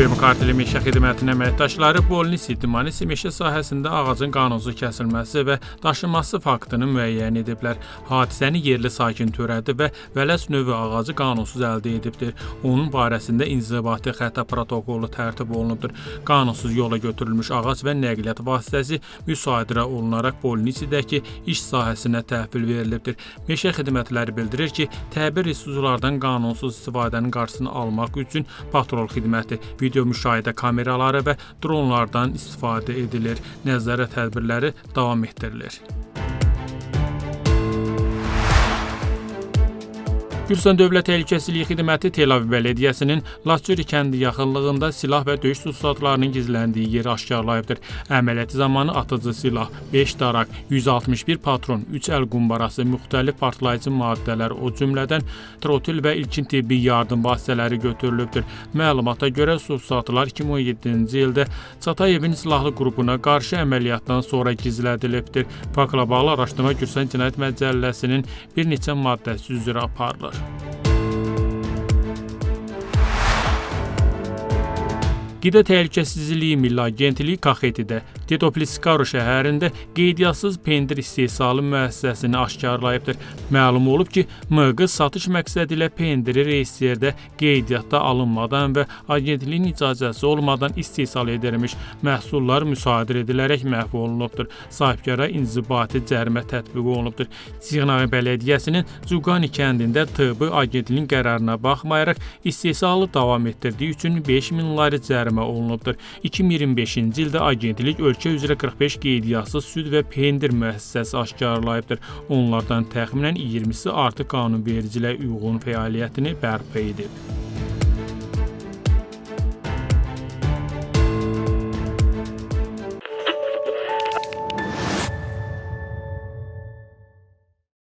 ÖBB karteli meşə xidmətinin əməkdaşları Bolnisi, Dimanisi meşə sahəsində ağacın qanunsuz kəsilməsi və daşınması faktını müəyyən ediblər. Hadisəni yerli sakin törədi və vələs növü ağacı qanunsuz əldə edibdir. Onun barəsində inzibati xəta protokolu tərtib olunubdur. Qanunsuz yola götürülmüş ağac və nəqliyyat vasitəsi müsadirə olunaraq Bolnisidəki iş sahəsinə təhvil verilibdir. Meşə xidmətləri bildirir ki, təbii resurslardan qanunsuz istifadənin qarşısını almaq üçün patrol xidməti, video müşahidə kameraları və dronlardan istifadə edilir. Nəzarət tədbirləri davam etdirilir. Gürcüstan Dövlət Təhlükəsizlik Xidməti Tel-Aviv Bələdiyyəsinin Laçuri kəndi yaxınlığında silah və döyüş sursatlarının gizləndiyi yeri aşkarlayıbdır. Əməliyyat zamanı atıcı silah, 5 daraq, 161 patron, 3 əl qumbarası, müxtəlif partlayıcı maddələr, o cümlədən trotil və ilkin tibbi yardım vasitələri götürülübdür. Məlumata görə sursatlar 2017-ci ildə Çatayevin silahlı qrupuna qarşı əməliyyatdan sonra gizlədilibdir. Faktla bağlı araşdırma Gürcüstan Cinayət Məcəlləsinin bir neçə maddəsi üzrə aparılır. Qida Təhlükəsizliyi Milli Agentliyi Kaxetidə, Tetopliskaro şəhərində qeydiyyatssız pendir istehsalı müəssisəsini aşkarlayıbdır. Məlum olub ki, MQ satış məqsədi ilə pendiri reyestrdə qeydiyyatda alınmadan və agentliyin icazəsi olmadan istehsal edilmiş məhsullar müsadirə edilərək məhv olunubdur. Sahibkara inzibati cərimə tətbiq olunubdur. Siğnağı Bələdiyyəsinin Cuqani kəndində TB agentliyin qərarına baxmayaraq istehsalı davam etdirdiyi üçün 5000 lari cərimə olunubdur. 2025-ci ildə agentlik ölkə üzrə 45 qeydiyyatssız süd və pendir müəssisəsi aşkarlayıbdır. Onlardan təxminən 20-si artıq qanunvericilə uyğun fəaliyyətini bərpa edib.